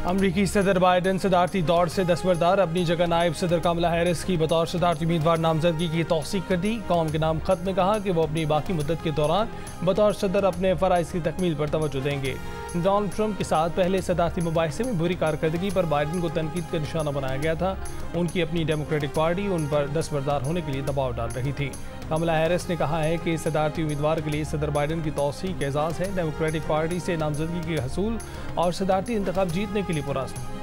अमरीकी सदर बाइडन सदारती दौड़ से दस्तबरदार, अपनी जगह नायब सदर कमला हैरिस की बतौर सदारती उम्मीदवार नामजदगी की तौसीक कर दी। कौम के नाम खत में कहा कि वो अपनी बाकी मुद्दत के दौरान बतौर सदर अपने फ़राइज़ की तकमील पर तवज्जो देंगे। डोनाल्ड ट्रंप के साथ पहले सदारती मुबाहिसे में बुरी कारकर्दगी पर बाइडन को तनकीद का निशाना बनाया गया था। उनकी अपनी डेमोक्रेटिक पार्टी उन पर दस्तबरदार होने के लिए दबाव डाल रही थी। कमला हैरिस ने कहा है कि सदारती उम्मीदवार के लिए सदर बाइडन की तौसीक एजाज़ है। डेमोक्रेटिक पार्टी से नामजदगी के हसूल और सदारती इंतखाब जीतने के लिए पुरअज़्म।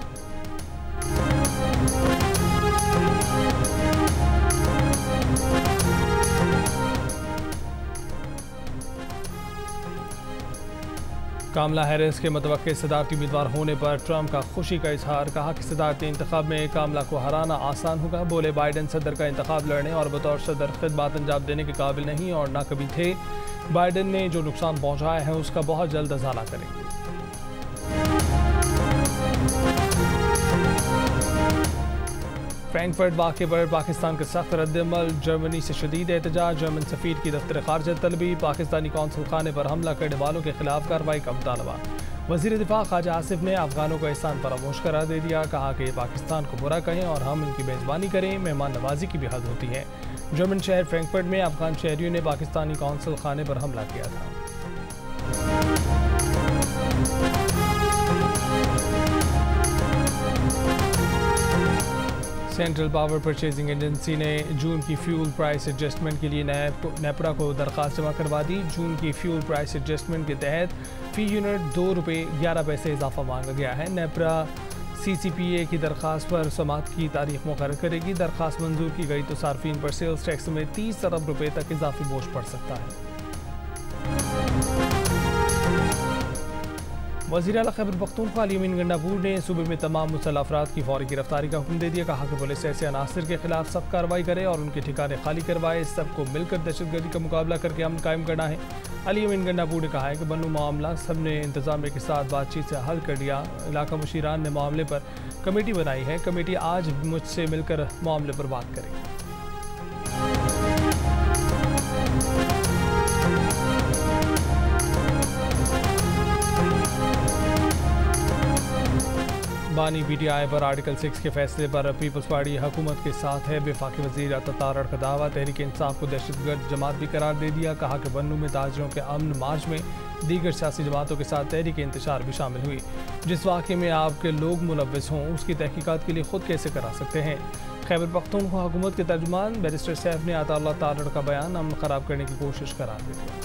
कमला हैरिस के मुतवक्के सदारती उम्मीदवार होने पर ट्रंप का खुशी का इजहार। कहा कि सदारती इंतखाब में कमला को हराना आसान होगा। बोले बाइडन सदर का इंतखाब लड़ने और बतौर सदर खिदमत अंजाम देने के काबिल नहीं और ना कभी थे। बाइडन ने जो नुकसान पहुंचाया है उसका बहुत जल्द अजाला करेंगे। फ्रैंकफर्ट वाक़े पर पाकिस्तान का सख्त रद्दअमल। जर्मनी से शदीद एहतजाज। जर्मन सफ़ीर की दफ्तर खारजा तलबी। पाकिस्तानी कौंसल खाने पर हमला करने वालों के खिलाफ कार्रवाई का मुतालबा। वज़ीर दिफा ख्वाजा आसिफ ने अफगानों को एहसान फरामोश करार दे दिया। कहा कि पाकिस्तान को बुरा कहें और हम इनकी मेज़बानी करें, मेहमान नवाजी की भी हद होती है। जर्मन शहर फ्रैंकफर्ट में अफगान शहरियों ने पाकिस्तानी कौंसल खाने पर हमला किया था। सेंट्रल पावर परचेजिंग एजेंसी ने जून की फ्यूल प्राइस एडजस्टमेंट के लिए नेपरा को दरख्वास्त जमा करवा दी। जून की फ्यूल प्राइस एडजस्टमेंट के तहत फ़ी यूनिट ₹2.11 इजाफा मांगा गया है। नेपरा CCPA की दरख्वास्त पर समाअत की तारीख मुकर्रर करेगी। दरख्वास्त मंजूर की गई तो सार्फिन पर सेल्स टैक्स में 30 अरब रुपये तक इजाफी बोझ पड़ सकता है। वज़ीर आला खैबर पख्तूनख्वा अली अमीन गंडापुर ने सूबे में तमाम मुसल्लह अफराद की फौरी गिरफ्तारी का हुक्म दे दिया। कहा कि पुलिस ऐसे अनासर के खिलाफ सख्त कार्रवाई करे और उनके ठिकाने खाली करवाए। सबको मिलकर दहशतगर्दी का मुकाबला करके अमन कायम करना है। अली अमीन गंडापुर ने कहा है कि बन्नू मामला सब ने इंतजामिया के साथ बातचीत से हल कर लिया। इलाका मुशीरान ने मामले पर कमेटी बनाई है। कमेटी आज मुझसे मिलकर मामले पर बात करेगी। बानी PTI पर आर्टिकल 6 के फैसले पर पीपल्स पार्टी हुकूमत के साथ है। वफाकी वज़ीर अतातारड़ का दावा। तहरीक इंसाफ को दहशतगर्द जमात भी करार दे दिया। कहा कि बन्नू में ताजरों के अमन मार्च में दीगर सियासी जमातों के साथ तहरीक इंतशार भी शामिल हुई। जिस वाक़े में आपके लोग मुलव्वस हों उसकी तहकीकात के लिए खुद कैसे करा सकते हैं। खैबर पख्तूनख्वा हुकूमत के तर्जुमान बैरिस्टर सैफ ने अतातारड़ का बयान अमन ख़राब करने की कोशिश करार दे दिया।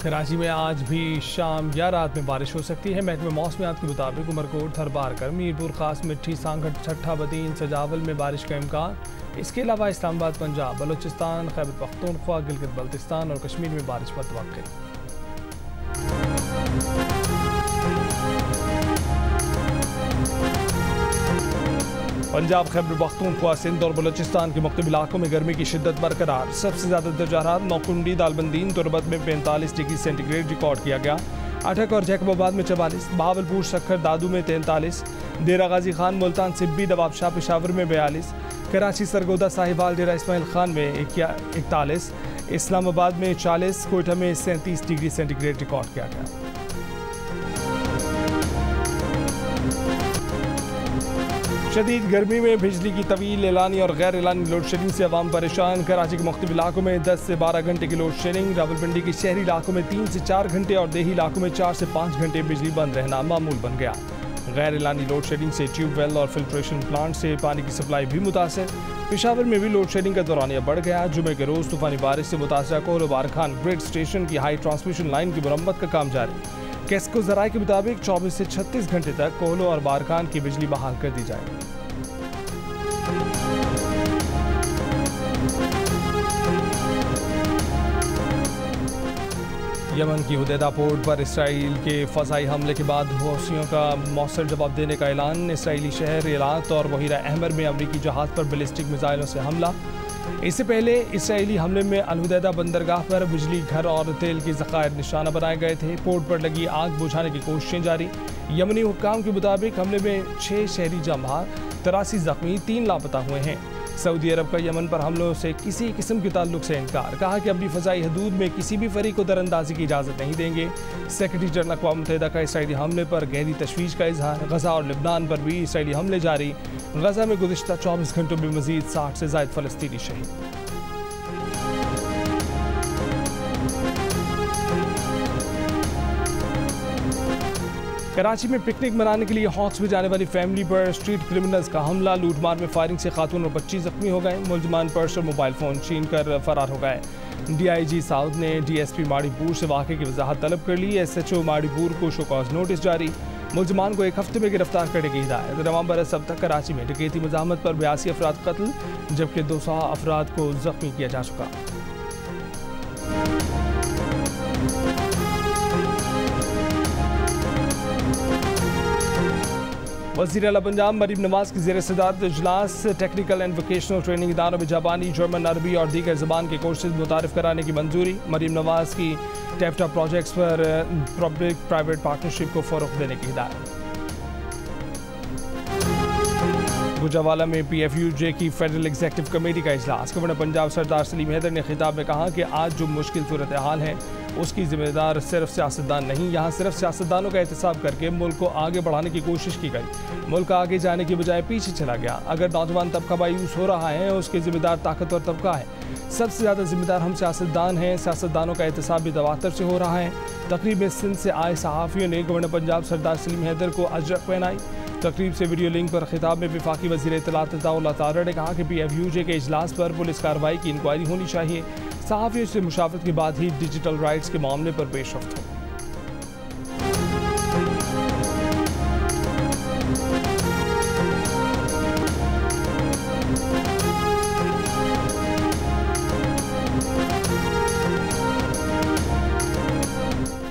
कराची में आज भी शाम या रात में बारिश हो सकती है। महकमे मौसमियात के मुताबिक उमरकोट, थरबारकर, मीरपुर खास, मिट्टी, सांगट, छठा बदीन, सजावल में बारिश का इम्कान। इसके अलावा इस्लामाबाद, पंजाब, बलोचिस्तान, खैबर पख्तूनख्वा, गिलगित बल्तिस्तान और कश्मीर में बारिश मुतवक्किल। पंजाब, खैबर पख्तूनख्वा, सिंध और बलोचिस्तान के मुख्तलिफ इलाकों में गर्मी की शिद्दत बरकरार। सबसे ज़्यादा दर्जा हरारत नौकुंडी, दालबंदीन, तुरबत में 45 डिग्री सेंटीग्रेड रिकॉर्ड किया गया। अटक और जैकबाबाद में 44, बहावलपुर, शक्कर, दादू में 43, डेरा गाजी खान, मुल्तान, सिब्बी, नवाबशाह, पेशावर में 42, कराची, सरगोदा, साहिवाल, डेरा इस्माइल खान में 41, इस्लामाबाद में 40, कोयटा में 37 डिग्री सेंटीग्रेड रिकॉर्ड किया गया। शदीद गर्मी में बिजली की तवील एलानी और गैर एलानी लोड शेडिंग से अवाम परेशान। कराची के मुख्तलिफ इलाकों में 10 से 12 घंटे की लोड शेडिंग। रावलपिंडी के शहरी इलाकों में 3 से 4 घंटे और देही इलाकों में 4 से 5 घंटे बिजली बंद रहना मामूल बन गया। गैर एलानी लोड शेडिंग से ट्यूबवेल और फिल्ट्रेशन प्लांट से पानी की सप्लाई भी मुतासर। पेशावर में भी लोड शेडिंग का दौरानिया बढ़ गया। जुमे के रोज़ तूफानी बारिश से मुतासरा कोहलो बारखान ग्रिड स्टेशन की हाई ट्रांसमिशन लाइन की मरम्मत का काम जारी। कैस्को ज़राए के मुताबिक 24 से 36 घंटे तक कोहलो और बारखान की बिजली बहाल कर दी जाएगी। यमन की हुदैदा पोर्ट पर इसराइल के फ़ज़ाई हमले के बाद हौसियों का मौसर जवाब देने का ऐलान। इसराइली शहर एलात और बहीरा अहमर में अमरीकी जहाज़ पर बैलिस्टिक मिसाइलों से हमला। इससे पहले इसराइली हमले में अलहुदैदा बंदरगाह पर बिजली घर और तेल के ज़खायर निशाना बनाए गए थे। पोर्ट पर लगी आग बुझाने की कोशिशें जारी। यमनी हुक्काम के मुताबिक हमले में 6 शहरी जमात, 83 जख्मी, 3 लापता हुए हैं। सऊदी अरब का यमन पर हमलों से किसी किस्म के ताल्लुक से इनकार, कहा कि अपनी फ़ज़ाई हदूद में किसी भी फरीक को दरअंदाजी की इजाज़त नहीं देंगे। सेक्रेटरी जनरल अक़वाम मुत्तहिदा का इसराइली हमले पर गहरी तशवीश का इजहार। गज़ा और लिबनान पर भी इसराइली हमले जारी। गज़ा में गुज़िश्ता 24 घंटों में मज़ीद 60 से ज़ायद फ़लस्तीनी शहीद। कराची में पिकनिक मनाने के लिए हॉक्स में जाने वाली फैमिली पर स्ट्रीट क्रिमिनल्स का हमला। लूटमार में फायरिंग से खातून और बच्ची जख्मी हो गए। मुलजमान पर्स और मोबाइल फ़ोन छीन कर फरार हो गए। DIG साउथ ने DSP माड़ीपुर से वाक़े की वजाहत तलब कर ली। SHO माड़ीपुर को शोकॉज नोटिस जारी। मुलजमान को 1 हफ्ते में गिरफ्तार करने की हिदायत। रवां बरस अब तक कराची में डकैती मज़ाहमत पर 82 अफराद कत्ल, जबकि 200 अफराद को जख्मी किया जा चुका। वज़ीर आला पंजाब मरीम नवाज की ज़ेर सदारत इजलास। टेक्निकल एंड वोकेशनल ट्रेनिंग इदारों में जापानी, जर्मन, अरबी और दीगर ज़बान के कोर्सेज मुतारिफ कराने की मंजूरी। मरीम नवाज की टेफ्टा प्रोजेक्ट्स पर पब्लिक प्राइवेट पार्टनरशिप को फ़रोग़ देने की हिदायत। गुजरावाला में PFUJ की फेडरल एग्जीक्यूटिव कमेटी का इजलास। गवर्नर पंजाब सरदार सलीम हैदर ने खिताब में कहा कि आज जो मुश्किल सूरत हाल है उसकी जिम्मेदार सिर्फ सियासतदान नहीं, यहाँ सिर्फ सियासतदानों का एहतसाब करके मुल्क को आगे बढ़ाने की कोशिश की गई। मुल्क आगे जाने की बजाय पीछे चला गया। अगर नौजवान तबका मायूस हो रहा है उसके जिम्मेदार ताकतवर तबका है। सबसे ज़्यादा जिम्मेदार हम सियासतदान हैं। सियासतदानों का एहतसाब भी दवातर से हो रहा है। तकरीब में सिंध से आए सहाफ़ियों ने गवर्नर पंजाब सरदार सलीम हैदर को अजरक पहनाई। तकरीब से वीडियो लिंक पर खिताब में वफाकी वज़ीर इत्तलात अताउल्लाह तारड़ ने कहा कि PFUJ के इजलास पर पुलिस कार्रवाई की इंक्वायरी होनी चाहिए। सहाफ़ियों से मुशावरत के बाद ही डिजिटल राइट्स के मामले पर पेशरफ्त हो।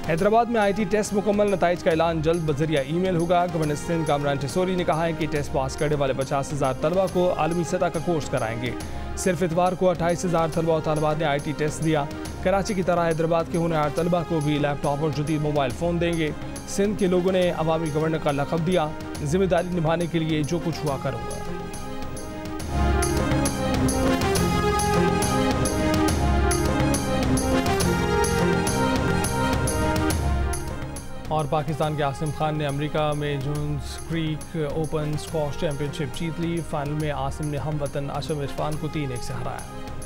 हैदराबाद में IT टेस्ट मुकम्मल, नताइज का ऐलान जल्द बजरिया ईमेल होगा। गवर्नर सिंध कामरान टिसोरी ने कहा है कि टेस्ट पास करने वाले 50,000 तलबा को आलमी सतह का कोर्स कराएंगे। सिर्फ इतवार को 28,000 तलबा और तालिबात ने IT टेस्ट दिया। कराची की तरह हैदराबाद के होनहार तलबा को भी लैपटॉप और जदीद मोबाइल फ़ोन देंगे। सिंध के लोगों ने अवामी गवर्नर का लक़ब दिया। जिम्मेदारी निभाने के लिए जो कुछ हुआ करूँगा। और पाकिस्तान के आसिम खान ने अमेरिका में जून्स क्रीक ओपन स्क्वॉश चैंपियनशिप जीत ली। फाइनल में आसिम ने हम वतन अशरफ इरफान को 3-1 से हराया।